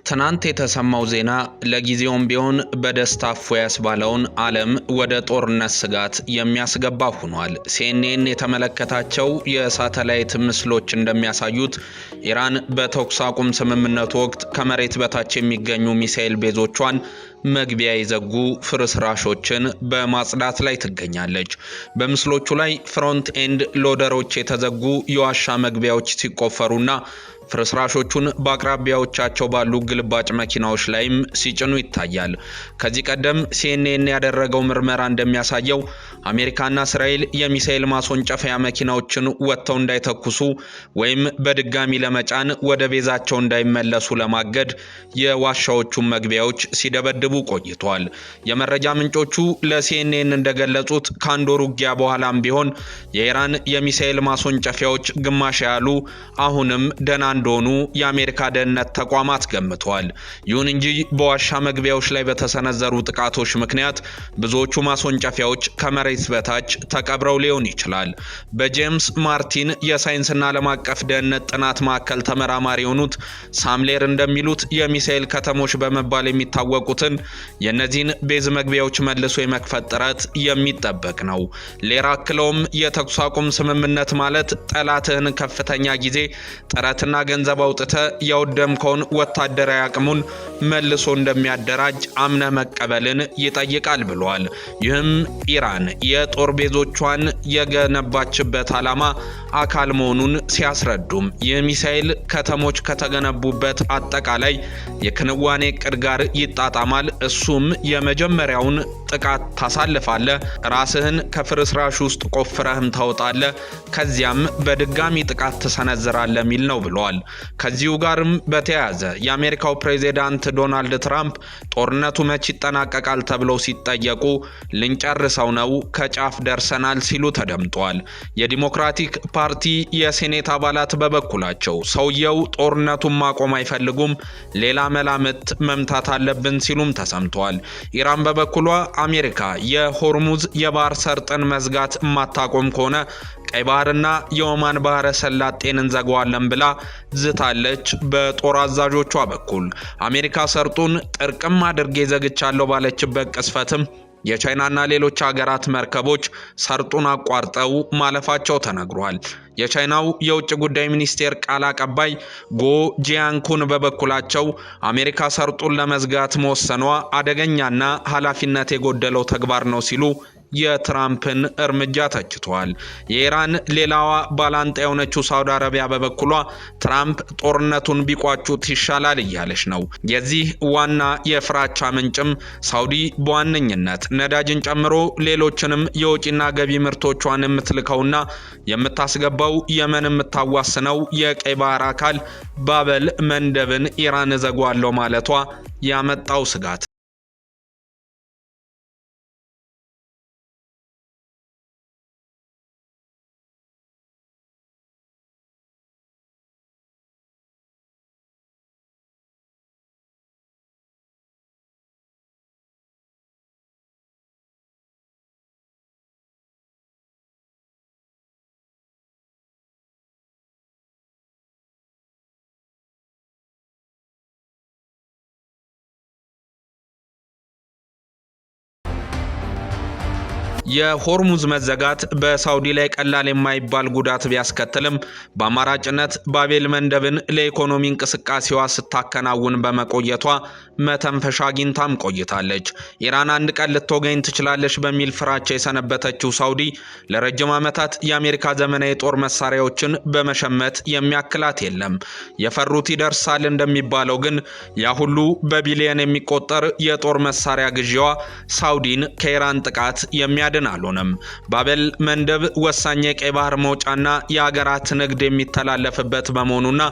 ትናንት የተሰማው ዜና ለጊዜውም ቢሆን በደስታ እፎይ ያስባለውን ዓለም ወደ ጦርነት ስጋት የሚያስገባ ሆኗል። ሲኤንኤን የተመለከታቸው የሳተላይት ምስሎች እንደሚያሳዩት ኢራን በተኩስ አቁም ስምምነቱ ወቅት ከመሬት በታች የሚገኙ ሚሳኤል ቤዞቿን መግቢያ የዘጉ ፍርስራሾችን በማጽዳት ላይ ትገኛለች። በምስሎቹ ላይ ፍሮንት ኤንድ ሎደሮች የተዘጉ የዋሻ መግቢያዎች ሲቆፈሩና ፍርስራሾቹን በአቅራቢያዎቻቸው ባሉ ግልባጭ መኪናዎች ላይም ሲጭኑ ይታያል። ከዚህ ቀደም ሲኤንኤን ያደረገው ምርመራ እንደሚያሳየው አሜሪካና እስራኤል የሚሳኤል ማስወንጨፊያ መኪናዎችን ወጥተው እንዳይተኩሱ ወይም በድጋሚ ለመጫን ወደ ቤዛቸው እንዳይመለሱ ለማገድ የዋሻዎቹን መግቢያዎች ሲደበድቡ ቆይተዋል። የመረጃ ምንጮቹ ለሲኤንኤን እንደገለጹት ከአንድ ወር ውጊያ በኋላም ቢሆን የኢራን የሚሳኤል ማስወንጨፊያዎች ግማሽ ያሉ አሁንም ደህና እንደሆኑ የአሜሪካ ደህንነት ተቋማት ገምተዋል። ይሁን እንጂ በዋሻ መግቢያዎች ላይ በተሰነዘሩ ጥቃቶች ምክንያት ብዙዎቹ ማስወንጨፊያዎች ከመሬት በታች ተቀብረው ሊሆን ይችላል። በጄምስ ማርቲን የሳይንስና ዓለም አቀፍ ደህንነት ጥናት ማዕከል ተመራማሪ የሆኑት ሳምሌር እንደሚሉት የሚሳኤል ከተሞች በመባል የሚታወቁትን የእነዚህን ቤዝ መግቢያዎች መልሶ የመክፈት ጥረት የሚጠበቅ ነው። ሌላ አክለውም የተኩስ አቁም ስምምነት ማለት ጠላትህን ከፍተኛ ጊዜ ጥረትና ገንዘብ አውጥተ ያወደምከውን ወታደራዊ አቅሙን መልሶ እንደሚያደራጅ አምነህ መቀበልን ይጠይቃል ብለዋል። ይህም ኢራን የጦር ቤዞቿን የገነባችበት ዓላማ አካል መሆኑን ሲያስረዱም የሚሳኤል ከተሞች ከተገነቡበት አጠቃላይ የክንዋኔ እቅድ ጋር ይጣጣማል። እሱም የመጀመሪያውን ጥቃት ታሳልፋለህ፣ ራስህን ከፍርስራሽ ውስጥ ቆፍረህም ታወጣለህ፣ ከዚያም በድጋሚ ጥቃት ትሰነዝራለህ ሚል ነው ብለዋል። ከዚሁ ጋርም በተያያዘ የአሜሪካው ፕሬዚዳንት ዶናልድ ትራምፕ ጦርነቱ መቼ ይጠናቀቃል ተብለው ሲጠየቁ ልንጨርሰው ነው፣ ከጫፍ ደርሰናል ሲሉ ተደምጠዋል። የዲሞክራቲክ ፓርቲ የሴኔት አባላት በበኩላቸው ሰውየው ጦርነቱን ማቆም አይፈልጉም፣ ሌላ መላምት መምታት አለብን ሲሉም ተሰምተዋል። ኢራን በበኩሏ አሜሪካ የሆርሙዝ የባህር ሰርጥን መዝጋት የማታቆም ከሆነ ቀይ ባህርና የኦማን ባህረ ሰላጤን እንዘጋዋለን ብላ ዝታለች። በጦር አዛዦቿ በኩል አሜሪካ ሰርጡን ጥርቅም አድርጌ ዘግቻለሁ ባለችበት ቅስፈትም የቻይናና ሌሎች ሀገራት መርከቦች ሰርጡን አቋርጠው ማለፋቸው ተነግሯል። የቻይናው የውጭ ጉዳይ ሚኒስቴር ቃል አቀባይ ጎ ጂያንኩን በበኩላቸው አሜሪካ ሰርጡን ለመዝጋት መወሰኗ አደገኛና ኃላፊነት የጎደለው ተግባር ነው ሲሉ የትራምፕን እርምጃ ተችቷል። የኢራን ሌላዋ ባላንጣ የሆነችው ሳውዲ አረቢያ በበኩሏ ትራምፕ ጦርነቱን ቢቋጩት ይሻላል እያለች ነው። የዚህ ዋና የፍራቻ ምንጭም ሳውዲ በዋነኝነት ነዳጅን ጨምሮ ሌሎችንም የውጭና ገቢ ምርቶቿን የምትልከውና የምታስገባው የመን የምታዋስነው የቀይ ባህር አካል ባበል መንደብን ኢራን እዘጋዋለሁ ማለቷ ያመጣው ስጋት የሆርሙዝ መዘጋት በሳውዲ ላይ ቀላል የማይባል ጉዳት ቢያስከትልም በአማራጭነት ባቤል መንደብን ለኢኮኖሚ እንቅስቃሴዋ ስታከናውን በመቆየቷ መተንፈሻ አግኝታም ቆይታለች። ኢራን አንድ ቀን ልትወገኝ ትችላለች በሚል ፍራቻ የሰነበተችው ሳውዲ ለረጅም ዓመታት የአሜሪካ ዘመናዊ የጦር መሳሪያዎችን በመሸመት የሚያክላት የለም። የፈሩት ይደርሳል እንደሚባለው ግን ያ ሁሉ በቢሊየን የሚቆጠር የጦር መሳሪያ ግዢዋ ሳውዲን ከኢራን ጥቃት የሚያድን አልሆነም። ባቤል መንደብ ወሳኝ የቀይ ባህር መውጫና የሀገራት ንግድ የሚተላለፍበት በመሆኑና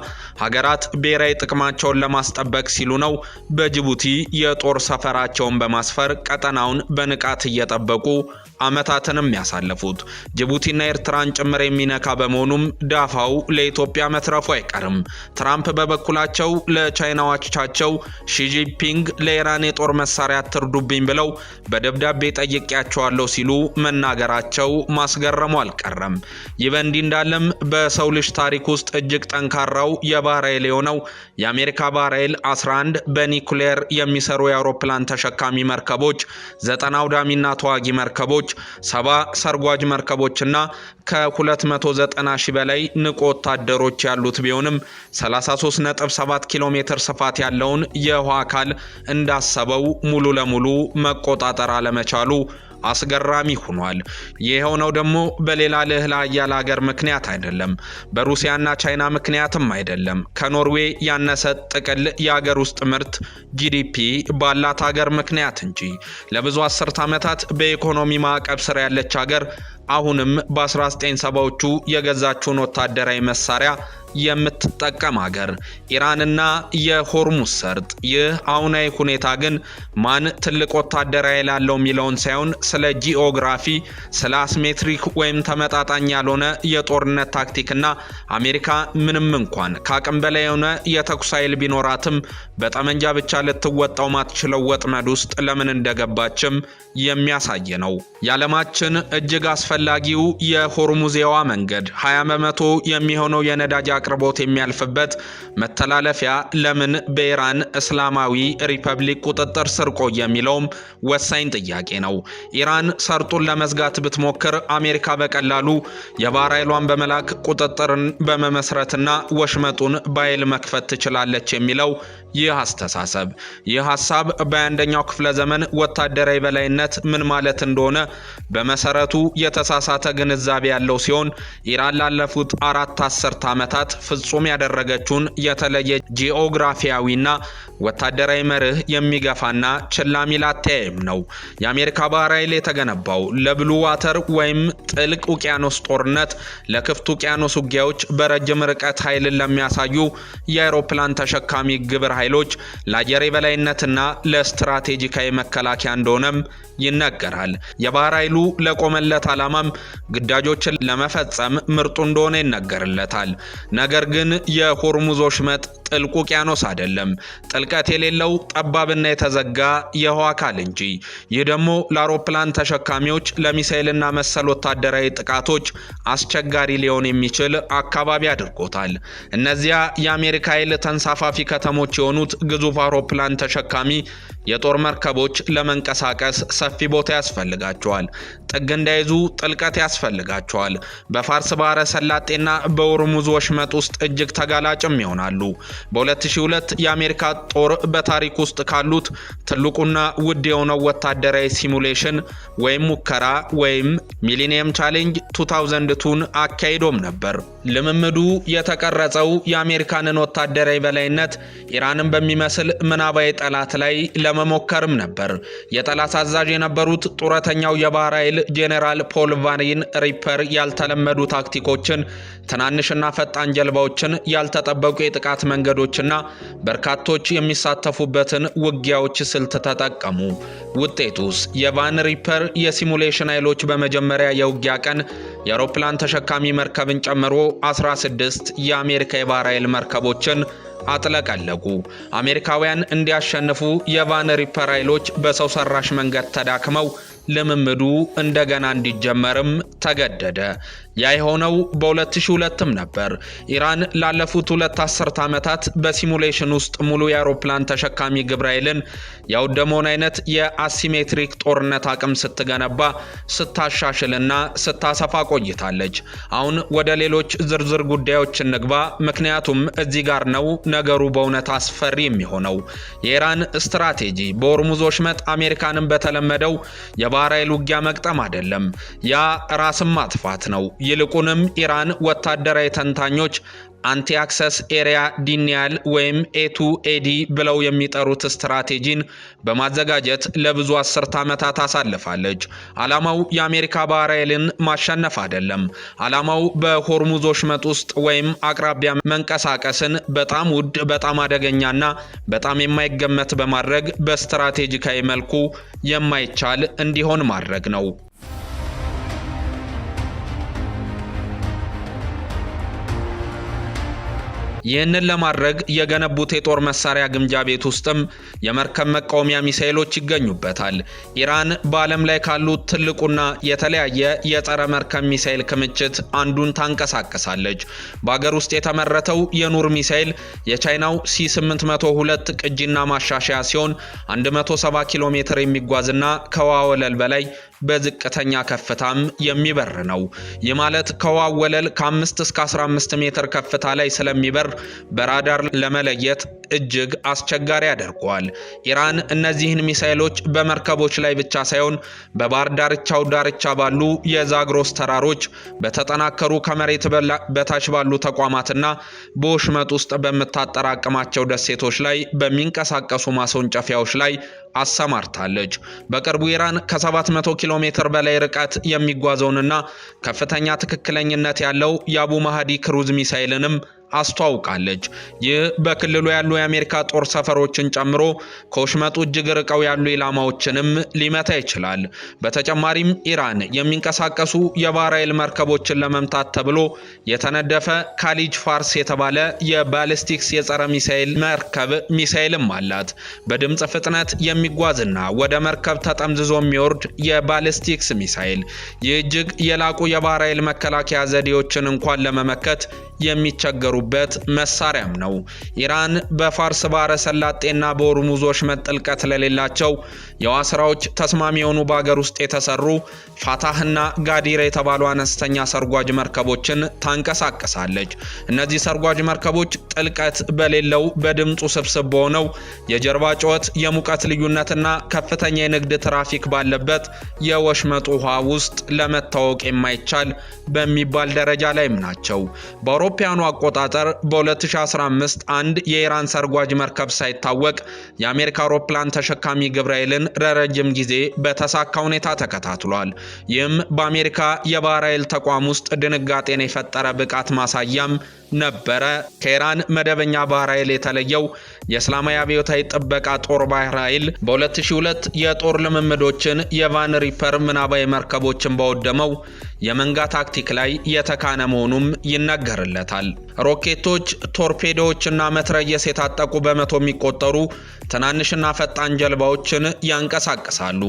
ሀገራት ብሔራዊ ጥቅማቸውን ለማስጠበቅ ሲሉ ነው በጅቡቲ የጦር ሰፈራቸውን በማስፈር ቀጠናውን በንቃት እየጠበቁ ዓመታትንም ያሳለፉት። ጅቡቲና ኤርትራን ጭምር የሚነካ በመሆኑም ዳፋው ለኢትዮጵያ መትረፉ አይቀርም። ትራምፕ በበኩላቸው ለቻይናዎቻቸው ሺጂንፒንግ ለኢራን የጦር መሳሪያ አትርዱብኝ ብለው በደብዳቤ ጠይቄያቸዋለሁ ሲሉ መናገራቸው ማስገረሙ አልቀረም። ይህ በእንዲህ እንዳለም በሰው ልጅ ታሪክ ውስጥ እጅግ ጠንካራው የባህር ኃይል የሆነው የአሜሪካ ባህር ኃይል 11 በኒኩሌር የሚሰሩ የአውሮፕላን ተሸካሚ መርከቦች፣ 90 አውዳሚና ተዋጊ መርከቦች፣ 70 ሰርጓጅ መርከቦችና ከ290 ሺህ በላይ ንቁ ወታደሮች ያሉት ቢሆንም 33.7 ኪሎ ሜትር ስፋት ያለውን የውሃ አካል እንዳሰበው ሙሉ ለሙሉ መቆጣጠር አለመቻሉ አስገራሚ ሆኗል። የሆነው ደግሞ በሌላ ልዕለ ኃያል ሀገር ምክንያት አይደለም፣ በሩሲያና ቻይና ምክንያትም አይደለም። ከኖርዌይ ያነሰ ጥቅል የሀገር ውስጥ ምርት ጂዲፒ ባላት ሀገር ምክንያት እንጂ። ለብዙ አስርት ዓመታት በኢኮኖሚ ማዕቀብ ስር ያለች ሀገር አሁንም በ1970ዎቹ የገዛችውን ወታደራዊ መሳሪያ የምትጠቀም ሀገር ኢራንና የሆርሙዝ ሰርጥ። ይህ አሁናዊ ሁኔታ ግን ማን ትልቅ ወታደራዊ ኃይል አለው የሚለውን ሳይሆን ስለ ጂኦግራፊ፣ ስለ አስሜትሪክ ወይም ተመጣጣኝ ያልሆነ የጦርነት ታክቲክና አሜሪካ ምንም እንኳን ከአቅም በላይ የሆነ የተኩስ ኃይል ቢኖራትም በጠመንጃ ብቻ ልትወጣው ማትችለው ወጥመድ ውስጥ ለምን እንደገባችም የሚያሳይ ነው። የዓለማችን እጅግ አስፈላጊው የሆርሙዝ የውሃ መንገድ 20 በመቶ የሚሆነው የነዳጅ አቅርቦት የሚያልፍበት መተላለፊያ ለምን በኢራን እስላማዊ ሪፐብሊክ ቁጥጥር ስር ቆየ የሚለውም ወሳኝ ጥያቄ ነው። ኢራን ሰርጡን ለመዝጋት ብትሞክር አሜሪካ በቀላሉ የባህር ኃይሏን በመላክ ቁጥጥርን በመመስረትና ወሽመጡን በኃይል መክፈት ትችላለች የሚለው ይህ አስተሳሰብ። ይህ ሐሳብ በአንደኛው ክፍለ ዘመን ወታደራዊ በላይነት ምን ማለት እንደሆነ በመሰረቱ የተሳሳተ ግንዛቤ ያለው ሲሆን ኢራን ላለፉት 4 አስርት ዓመታት ፍጹም ያደረገችውን የተለየ ጂኦግራፊያዊና ወታደራዊ መርህ የሚገፋና ችላ ሚል አተያይም ነው። የአሜሪካ ባህር ኃይል የተገነባው ለብሉ ዋተር ወይም ጥልቅ ውቅያኖስ ጦርነት፣ ለክፍት ውቅያኖስ ውጊያዎች፣ በረጅም ርቀት ኃይልን ለሚያሳዩ የአውሮፕላን ተሸካሚ ግብር ኃይሎች፣ ለአየር የበላይነትና ለስትራቴጂካዊ መከላከያ እንደሆነም ይነገራል። የባህር ኃይሉ ለቆመለት ዓላማም ግዳጆችን ለመፈጸም ምርጡ እንደሆነ ይነገርለታል። ነገር ግን የሆርሙዝ ወሽመጥ ጥልቅ ውቅያኖስ አይደለም፣ ጥልቀት የሌለው ጠባብና የተዘጋ የውሃ አካል እንጂ። ይህ ደግሞ ለአውሮፕላን ተሸካሚዎች፣ ለሚሳኤልና መሰል ወታደራዊ ጥቃቶች አስቸጋሪ ሊሆን የሚችል አካባቢ አድርጎታል። እነዚያ የአሜሪካ ኃይል ተንሳፋፊ ከተሞች የሆኑት ግዙፍ አውሮፕላን ተሸካሚ የጦር መርከቦች ለመንቀሳቀስ ሰፊ ቦታ ያስፈልጋቸዋል። ጥግ እንዳይዙ ጥልቀት ያስፈልጋቸዋል። በፋርስ ባህረ ሰላጤና በሆርሙዝ ወሽመጥ ውስጥ እጅግ ተጋላጭም ይሆናሉ። በ2002 የአሜሪካ ጦር በታሪክ ውስጥ ካሉት ትልቁና ውድ የሆነው ወታደራዊ ሲሙሌሽን ወይም ሙከራ ወይም ሚሊኒየም ቻሌንጅ 2002ን አካሂዶም ነበር። ልምምዱ የተቀረጸው የአሜሪካንን ወታደራዊ በላይነት ኢራንን በሚመስል ምናባዊ ጠላት ላይ ለመሞከርም ነበር። የጠላት አዛዥ የነበሩት ጡረተኛው የባህር ኃይል ጄኔራል ፖል ቫን ሪፐር ያልተለመዱ ታክቲኮችን፣ ትናንሽና ፈጣን ጀልባዎችን፣ ያልተጠበቁ የጥቃት መንገዶችና በርካቶች የሚሳተፉበትን ውጊያዎች ስልት ተጠቀሙ። ውጤቱስ? የቫን ሪፐር የሲሙሌሽን ኃይሎች በመጀመሪያ የውጊያ ቀን የአውሮፕላን ተሸካሚ መርከብን ጨምሮ 16 የአሜሪካ የባህር ኃይል መርከቦችን አጥለቀለቁ። አሜሪካውያን እንዲያሸንፉ የቫን ሪፐር ኃይሎች በሰው ሰራሽ መንገድ ተዳክመው ልምምዱ እንደገና እንዲጀመርም ተገደደ። ያ የሆነው በ2002ም ነበር። ኢራን ላለፉት 2 አስርት ዓመታት በሲሙሌሽን ውስጥ ሙሉ የአውሮፕላን ተሸካሚ ግብረ ኃይልን ያወደመውን አይነት የአሲሜትሪክ ጦርነት አቅም ስትገነባ፣ ስታሻሽልና ስታሰፋ ቆይታለች። አሁን ወደ ሌሎች ዝርዝር ጉዳዮች እንግባ፣ ምክንያቱም እዚህ ጋር ነው ነገሩ በእውነት አስፈሪ የሚሆነው። የኢራን ስትራቴጂ በሆርሙዝ ወሽመጥ አሜሪካንን በተለመደው የባህር ኃይል ውጊያ መቅጠም አይደለም፣ ያ ራስን ማጥፋት ነው። ይልቁንም ኢራን ወታደራዊ ተንታኞች አንቲ አክሰስ ኤሪያ ዲኒያል ወይም A2AD ብለው የሚጠሩት ስትራቴጂን በማዘጋጀት ለብዙ አስርት ዓመታት አሳልፋለች። ዓላማው የአሜሪካ ባህር ኃይልን ማሸነፍ አይደለም። ዓላማው በሆርሙዝ ወሽመጥ ውስጥ ወይም አቅራቢያ መንቀሳቀስን በጣም ውድ፣ በጣም አደገኛና በጣም የማይገመት በማድረግ በስትራቴጂካዊ መልኩ የማይቻል እንዲሆን ማድረግ ነው። ይህንን ለማድረግ የገነቡት የጦር መሳሪያ ግምጃ ቤት ውስጥም የመርከብ መቃወሚያ ሚሳኤሎች ይገኙበታል። ኢራን በዓለም ላይ ካሉት ትልቁና የተለያየ የጸረ መርከብ ሚሳኤል ክምችት አንዱን ታንቀሳቀሳለች። በአገር ውስጥ የተመረተው የኑር ሚሳኤል የቻይናው ሲ802 ቅጂና ማሻሻያ ሲሆን 170 ኪሎ ሜትር የሚጓዝና ከውሃ ወለል በላይ በዝቅተኛ ከፍታም የሚበር ነው። ይህ ማለት ከውሃ ወለል ከ5 እስከ 15 ሜትር ከፍታ ላይ ስለሚበር በራዳር ለመለየት እጅግ አስቸጋሪ ያደርገዋል። ኢራን እነዚህን ሚሳኤሎች በመርከቦች ላይ ብቻ ሳይሆን በባህር ዳርቻ ባሉ የዛግሮስ ተራሮች በተጠናከሩ ከመሬት በታች ባሉ ተቋማትና በወሽመጥ ውስጥ በምታጠራቅማቸው ደሴቶች ላይ በሚንቀሳቀሱ ማስወንጨፊያዎች ላይ አሰማርታለች። በቅርቡ ኢራን ከ700 ኪሎ ሜትር በላይ ርቀት የሚጓዘውንና ከፍተኛ ትክክለኝነት ያለው የአቡ ማህዲ ክሩዝ ሚሳኤልንም አስተዋውቃለች። ይህ በክልሉ ያሉ የአሜሪካ ጦር ሰፈሮችን ጨምሮ ከወሽመጡ እጅግ ርቀው ያሉ ኢላማዎችንም ሊመታ ይችላል። በተጨማሪም ኢራን የሚንቀሳቀሱ የባህር ኃይል መርከቦችን ለመምታት ተብሎ የተነደፈ ካሊጅ ፋርስ የተባለ የባሊስቲክስ የጸረ ሚሳኤል መርከብ ሚሳኤልም አላት። በድምጽ ፍጥነት የሚጓዝና ወደ መርከብ ተጠምዝዞ የሚወርድ የባሊስቲክስ ሚሳኤል ይህ እጅግ የላቁ የባህር ኃይል መከላከያ ዘዴዎችን እንኳን ለመመከት የሚቸገሩበት መሳሪያም ነው። ኢራን በፋርስ ባህረ ሰላጤና በሆርሙዝ ወሽመጥ ጥልቀት ለሌላቸው የውሃ ስራዎች ተስማሚ የሆኑ በአገር ውስጥ የተሰሩ ፋታህና ጋዲር የተባሉ አነስተኛ ሰርጓጅ መርከቦችን ታንቀሳቀሳለች። እነዚህ ሰርጓጅ መርከቦች ጥልቀት በሌለው በድምፁ ስብስብ በሆነው የጀርባ ጩኸት፣ የሙቀት ልዩነትና ከፍተኛ የንግድ ትራፊክ ባለበት የወሽመጥ ውሃ ውስጥ ለመታወቅ የማይቻል በሚባል ደረጃ ላይም ናቸው። በአውሮፓውያኑ አቆጣጠር በ2015 አንድ የኢራን ሰርጓጅ መርከብ ሳይታወቅ የአሜሪካ አውሮፕላን ተሸካሚ ግብረ ኃይልን ለረጅም ጊዜ በተሳካ ሁኔታ ተከታትሏል። ይህም በአሜሪካ የባህር ኃይል ተቋም ውስጥ ድንጋጤን የፈጠረ ብቃት ማሳያም ነበረ። ከኢራን መደበኛ ባህር ኃይል የተለየው የእስላማዊ አብዮታዊ ጥበቃ ጦር ባህር ኃይል በ2002 የጦር ልምምዶችን የቫን ሪፐር ምናባዊ መርከቦችን ባወደመው የመንጋ ታክቲክ ላይ የተካነ መሆኑም ይነገርለታል። ሮኬቶች፣ ቶርፔዶዎችና መትረየስ የታጠቁ በመቶ የሚቆጠሩ ትናንሽና ፈጣን ጀልባዎችን ያንቀሳቅሳሉ።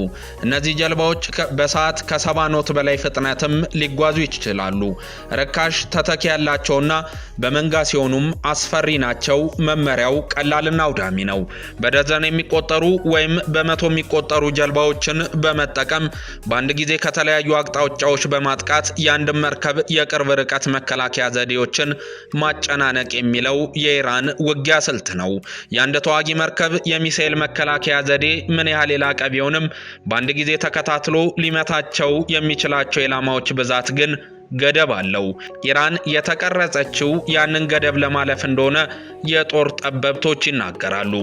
እነዚህ ጀልባዎች በሰዓት ከ70 ኖት በላይ ፍጥነትም ሊጓዙ ይችላሉ። ርካሽ ተተኪ ያላቸውና በመንጋ ሲሆኑም አስፈሪ ናቸው። መመሪያው ቀላልና አውዳሚ ነው። በደዘን የሚቆጠሩ ወይም በመቶ የሚቆጠሩ ጀልባዎችን በመጠቀም በአንድ ጊዜ ከተለያዩ አቅጣጫዎች በማጥቃት የአንድ መርከብ የቅርብ ርቀት መከላከያ ዘዴዎችን ማጨናነቅ የሚለው የኢራን ውጊያ ስልት ነው። የአንድ ተዋጊ መርከብ የሚሳኤል መከላከያ ዘዴ ምን ያህል የላቀ ቢሆንም በአንድ ጊዜ ተከታትሎ ሊመታቸው የሚችላቸው ኢላማዎች ብዛት ግን ገደብ አለው። ኢራን የተቀረጸችው ያንን ገደብ ለማለፍ እንደሆነ የጦር ጠበብቶች ይናገራሉ።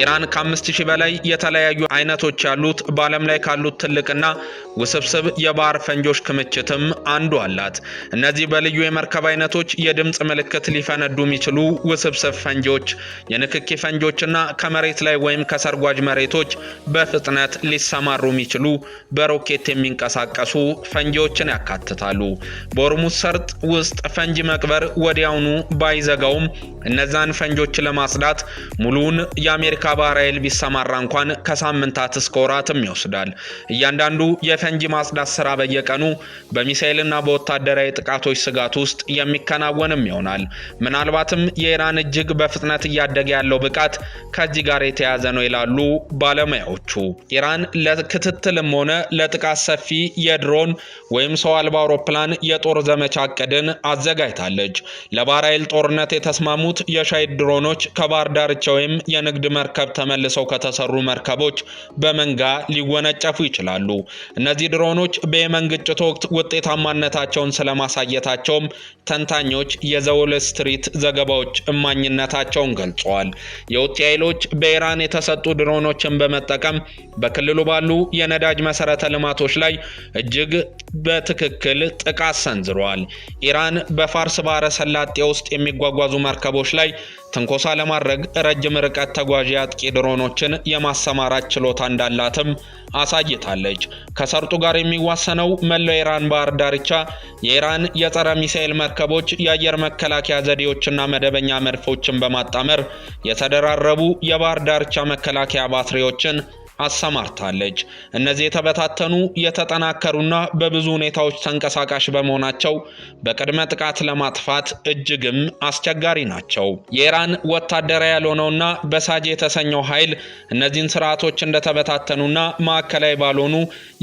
ኢራን ከ5000 በላይ የተለያዩ አይነቶች ያሉት በዓለም ላይ ካሉት ትልቅና ውስብስብ የባህር ፈንጆች ክምችትም አንዱ አላት። እነዚህ በልዩ የመርከብ አይነቶች የድምጽ ምልክት ሊፈነዱ የሚችሉ ውስብስብ ፈንጆች፣ የንክኪ ፈንጆችና ከመሬት ላይ ወይም ከሰርጓጅ መሬቶች በፍጥነት ሊሰማሩ የሚችሉ በሮኬት የሚንቀሳቀሱ ፈንጂዎችን ያካትታሉ። በሆርሙዝ ሰርጥ ውስጥ ፈንጂ መቅበር ወዲያውኑ ባይዘጋውም እነዛን ፈንጆች ለማጽዳት ሙሉውን የአሜሪካ ባህር ኃይል ቢሰማራ እንኳን ከሳምንታት እስከ ወራትም ይወስዳል። እያንዳንዱ የፈንጂ ማጽዳት ስራ በየቀኑ በሚሳኤልና በወታደራዊ ጥቃቶች ስጋት ውስጥ የሚከናወንም ይሆናል። ምናልባትም የኢራን እጅግ በፍጥነት እያደገ ያለው ብቃት ከዚህ ጋር የተያያዘ ነው ይላሉ ባለሙያዎቹ። ኢራን ለክትትልም ሆነ ለጥቃት ሰፊ የድሮን ወይም ሰው አልባ አውሮፕላን የጦር ዘመቻ እቅድን አዘጋጅታለች። ለባህር ኃይል ጦርነት የተስማሙት የሻይድ ድሮኖች ከባህር ዳርቻ ወይም የንግድ መርከብ ተመልሰው ከተሰሩ መርከቦች በመንጋ ሊወነጨፉ ይችላሉ። እነዚህ ድሮኖች በየመን ግጭት ወቅት ውጤታማነታቸውን ስለማሳየታቸውም ተንታኞች የዘወል ስትሪት ዘገባዎች እማኝነታቸውን ገልጸዋል። የሁቲ ኃይሎች በኢራን የተሰጡ ድሮኖችን በመጠቀም በክልሉ ባሉ የነዳጅ መሰረተ ልማቶች ላይ እጅግ በትክክል ጥቃት ሰንዝሯል። ኢራን በፋርስ ባህረ ሰላጤ ውስጥ የሚጓጓዙ መርከቦች ላይ ትንኮሳ ለማድረግ ረጅም ርቀት ተጓዥ አጥቂ ድሮኖችን የማሰማራት ችሎታ እንዳላትም አሳይታለች። ከሰርጡ ጋር የሚዋሰነው መላው ኢራን ባህር ዳርቻ የኢራን የጸረ ሚሳኤል መርከቦች የአየር መከላከያ ዘዴዎችና መደበኛ መድፎችን በማጣመር የተደራረቡ የባህር ዳርቻ መከላከያ ባትሪዎችን አሰማርታለች። እነዚህ የተበታተኑ የተጠናከሩና በብዙ ሁኔታዎች ተንቀሳቃሽ በመሆናቸው በቅድመ ጥቃት ለማጥፋት እጅግም አስቸጋሪ ናቸው። የኢራን ወታደራዊ ያልሆነውና በሳጅ የተሰኘው ኃይል እነዚህን ስርዓቶች እንደተበታተኑና ማዕከላዊ ባልሆኑ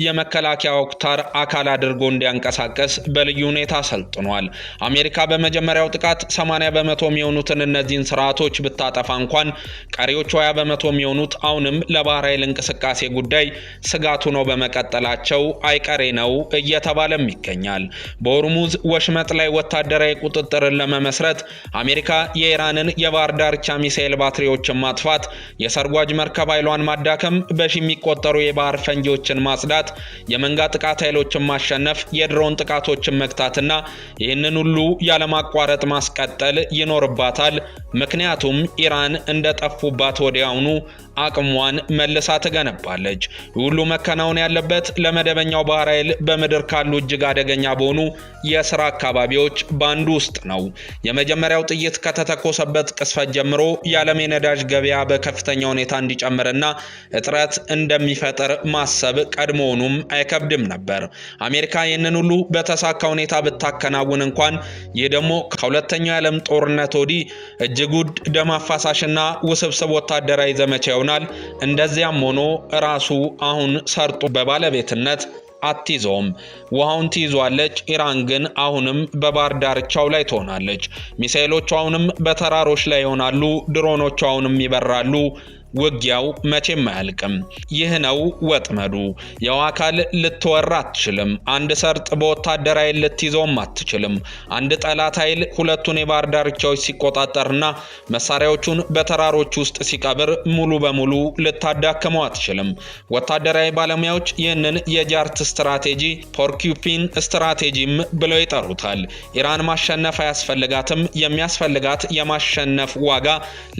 የመከላከያ አውታር አካል አድርጎ እንዲያንቀሳቀስ በልዩ ሁኔታ ሰልጥኗል። አሜሪካ በመጀመሪያው ጥቃት 80 በመቶ የሚሆኑትን እነዚህን ስርዓቶች ብታጠፋ እንኳን ቀሪዎቹ 20 በመቶ የሚሆኑት አሁንም ለባህር ኃይል እንቅስቃሴ ጉዳይ ስጋቱ ነው በመቀጠላቸው አይቀሬ ነው እየተባለም ይገኛል። በሆርሙዝ ወሽመጥ ላይ ወታደራዊ ቁጥጥርን ለመመስረት አሜሪካ የኢራንን የባህር ዳርቻ ሚሳኤል ባትሪዎችን ማጥፋት፣ የሰርጓጅ መርከብ ኃይሏን ማዳከም፣ በሺ የሚቆጠሩ የባህር ፈንጂዎችን ማጽዳት፣ የመንጋ ጥቃት ኃይሎችን ማሸነፍ፣ የድሮን ጥቃቶችን መግታትና ይህንን ሁሉ ያለማቋረጥ ማስቀጠል ይኖርባታል። ምክንያቱም ኢራን እንደጠፉባት ወዲያውኑ አቅሟን መልሳ ትገነባለች። ሁሉ መከናወን ያለበት ለመደበኛው ባህር ኃይል በምድር ካሉ እጅግ አደገኛ በሆኑ የስራ አካባቢዎች ባንዱ ውስጥ ነው። የመጀመሪያው ጥይት ከተተኮሰበት ቅስፈት ጀምሮ የዓለም የነዳጅ ገበያ በከፍተኛ ሁኔታ እንዲጨምርና እጥረት እንደሚፈጠር ማሰብ ቀድሞውኑም አይከብድም ነበር። አሜሪካ ይህንን ሁሉ በተሳካ ሁኔታ ብታከናውን እንኳን ይህ ደግሞ ከሁለተኛው የዓለም ጦርነት ወዲህ እጅግ ውድ ደም አፋሳሽና ውስብስብ ወታደራዊ ዘመቻ ይሆናል። እንደዚያም ሆኖ ራሱ አሁን ሰርጡ በባለቤትነት አትይዘውም። ውሃውን ትይዟለች። ኢራን ግን አሁንም በባህር ዳርቻው ላይ ትሆናለች። ሚሳኤሎቹ አሁንም በተራሮች ላይ ይሆናሉ። ድሮኖቹ አሁንም ይበራሉ። ውጊያው መቼም አያልቅም። ይህ ነው ወጥመዱ። የውሃ አካል ልትወራ አትችልም። አንድ ሰርጥ በወታደር ኃይል ልትይዘውም አትችልም። አንድ ጠላት ኃይል ሁለቱን የባህር ዳርቻዎች ሲቆጣጠርና መሳሪያዎቹን በተራሮች ውስጥ ሲቀብር ሙሉ በሙሉ ልታዳክመው አትችልም። ወታደራዊ ባለሙያዎች ይህንን የጃርት ስትራቴጂ ፖርኩፒን ስትራቴጂም ብለው ይጠሩታል። ኢራን ማሸነፍ አያስፈልጋትም። የሚያስፈልጋት የማሸነፍ ዋጋ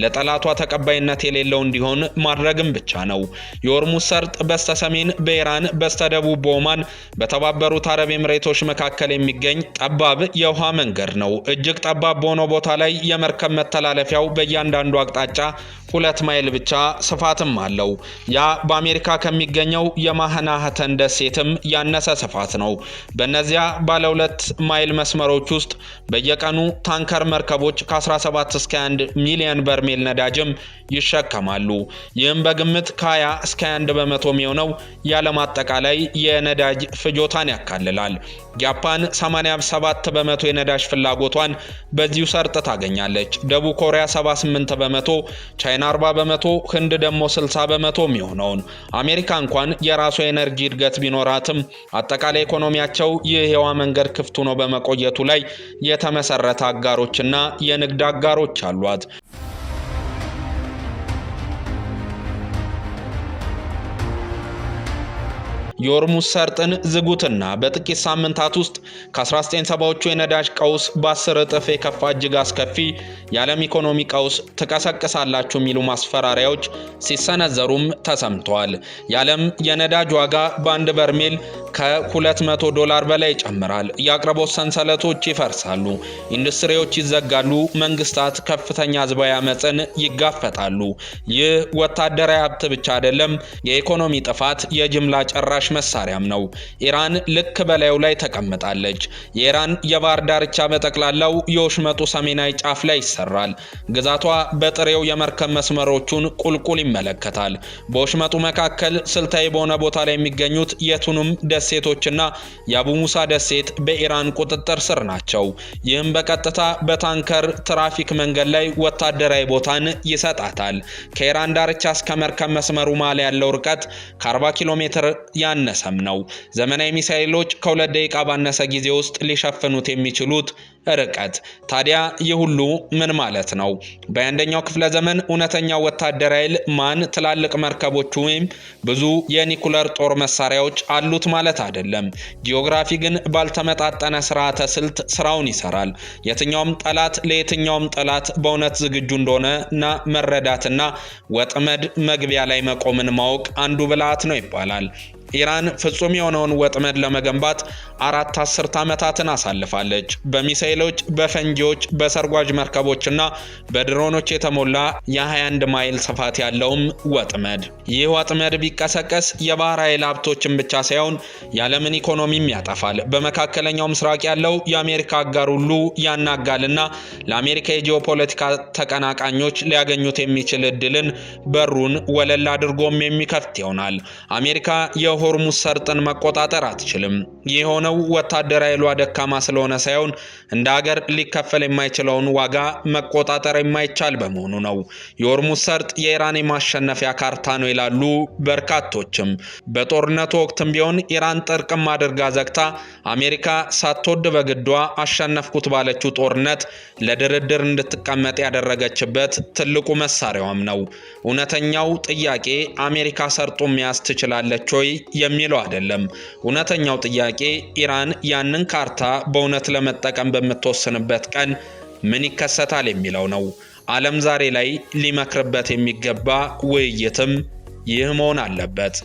ለጠላቷ ተቀባይነት የሌለው እንዲሆን ማድረግም ብቻ ነው። የሆርሙዝ ሰርጥ በስተሰሜን በኢራን በስተደቡብ በኦማን በተባበሩት አረብ ኤምሬቶች መካከል የሚገኝ ጠባብ የውሃ መንገድ ነው። እጅግ ጠባብ በሆነው ቦታ ላይ የመርከብ መተላለፊያው በእያንዳንዱ አቅጣጫ 2 ማይል ብቻ ስፋትም አለው። ያ በአሜሪካ ከሚገኘው የማህናህተን ደሴትም ያነሰ ስፋት ነው። በእነዚያ ባለ 2 ማይል መስመሮች ውስጥ በየቀኑ ታንከር መርከቦች ከ17 እስከ 1 ሚሊዮን በርሜል ነዳጅም ይሸከማሉ። ይህም በግምት ከ20 እስከ 1 በመቶ የሚሆነው የዓለም አጠቃላይ የነዳጅ ፍጆታን ያካልላል። ጃፓን 87 በመቶ የነዳጅ ፍላጎቷን በዚሁ ሰርጥ ታገኛለች። ደቡብ ኮሪያ 78 በመቶ፣ ቻይና 40 በመቶ፣ ህንድ ደግሞ 60 በመቶ የሚሆነውን። አሜሪካ እንኳን የራሷ የኤነርጂ እድገት ቢኖራትም አጠቃላይ ኢኮኖሚያቸው ይህ የውሃ መንገድ ክፍት ሆኖ በመቆየቱ ላይ የተመሰረተ አጋሮችና የንግድ አጋሮች አሏት። የሆርሙዝ ሰርጥን ዝጉትና በጥቂት ሳምንታት ውስጥ ከ1970ዎቹ የነዳጅ ቀውስ በ10 እጥፍ የከፋ እጅግ አስከፊ የዓለም ኢኮኖሚ ቀውስ ትቀሰቅሳላችሁ የሚሉ ማስፈራሪያዎች ሲሰነዘሩም ተሰምተዋል። የዓለም የነዳጅ ዋጋ በአንድ በርሜል ከ$200 በላይ ይጨምራል። የአቅርቦት ሰንሰለቶች ይፈርሳሉ፣ ኢንዱስትሪዎች ይዘጋሉ፣ መንግስታት ከፍተኛ ህዝባዊ አመፅን ይጋፈጣሉ። ይህ ወታደራዊ ሀብት ብቻ አይደለም፣ የኢኮኖሚ ጥፋት የጅምላ ጨራሽ መሳሪያም ነው። ኢራን ልክ በላዩ ላይ ተቀምጣለች። የኢራን የባህር ዳርቻ በጠቅላላው የወሽመጡ ሰሜናዊ ጫፍ ላይ ይሰራል። ግዛቷ በጥሬው የመርከብ መስመሮቹን ቁልቁል ይመለከታል። በወሽመጡ መካከል ስልታዊ በሆነ ቦታ ላይ የሚገኙት የቱንም ደሴቶችና የአቡ ሙሳ ደሴት በኢራን ቁጥጥር ስር ናቸው። ይህም በቀጥታ በታንከር ትራፊክ መንገድ ላይ ወታደራዊ ቦታን ይሰጣታል። ከኢራን ዳርቻ እስከ መርከብ መስመሩ መሃል ያለው ርቀት ከ40 ኪሎ ሜትር ያነሰም ነው። ዘመናዊ ሚሳኤሎች ከ2 ደቂቃ ባነሰ ጊዜ ውስጥ ሊሸፍኑት የሚችሉት ርቀት። ታዲያ ይህ ሁሉ ምን ማለት ነው? በ21ኛው ክፍለ ዘመን እውነተኛው ወታደራዊ ኃይል ማን ትላልቅ መርከቦች ወይም ብዙ የኒኩለር ጦር መሳሪያዎች አሉት ማለት አይደለም። ጂኦግራፊ ግን ባልተመጣጠነ ስርዓተ ስልት ስራውን ይሰራል። የትኛውም ጠላት ለየትኛውም ጠላት በእውነት ዝግጁ እንደሆነና መረዳትና ወጥመድ መግቢያ ላይ መቆምን ማወቅ አንዱ ብልሃት ነው ይባላል። ኢራን ፍጹም የሆነውን ወጥመድ ለመገንባት 4 አስርት ዓመታትን አሳልፋለች። በሚሳኤሎች፣ በፈንጂዎች፣ በሰርጓጅ መርከቦችና በድሮኖች የተሞላ የ21 ማይል ስፋት ያለውም ወጥመድ። ይህ ወጥመድ ቢቀሰቀስ የባህር ኃይል ሀብቶችን ብቻ ሳይሆን የዓለምን ኢኮኖሚም ያጠፋል። በመካከለኛው ምስራቅ ያለው የአሜሪካ አጋር ሁሉ ያናጋልና ለአሜሪካ የጂኦፖለቲካ ተቀናቃኞች ሊያገኙት የሚችል እድልን በሩን ወለል አድርጎም የሚከፍት ይሆናል። አሜሪካ የሆርሙዝ ሰርጥን መቆጣጠር አትችልም። ይህ የሆነው ወታደራዊ ኃይሏ ደካማ ስለሆነ ሳይሆን እንደ ሀገር ሊከፈል የማይችለውን ዋጋ መቆጣጠር የማይቻል በመሆኑ ነው። የሆርሙዝ ሰርጥ የኢራን የማሸነፊያ ካርታ ነው ይላሉ በርካቶችም። በጦርነቱ ወቅትም ቢሆን ኢራን ጥርቅም አድርጋ ዘግታ አሜሪካ ሳትወድ በግዷ አሸነፍኩት ባለችው ጦርነት ለድርድር እንድትቀመጥ ያደረገችበት ትልቁ መሳሪያዋም ነው። እውነተኛው ጥያቄ አሜሪካ ሰርጡን መያዝ ትችላለች ወይ የሚለው አይደለም። እውነተኛው ጥያቄ ኢራን ያንን ካርታ በእውነት ለመጠቀም በምትወስንበት ቀን ምን ይከሰታል የሚለው ነው። ዓለም ዛሬ ላይ ሊመክርበት የሚገባ ውይይትም ይህ መሆን አለበት።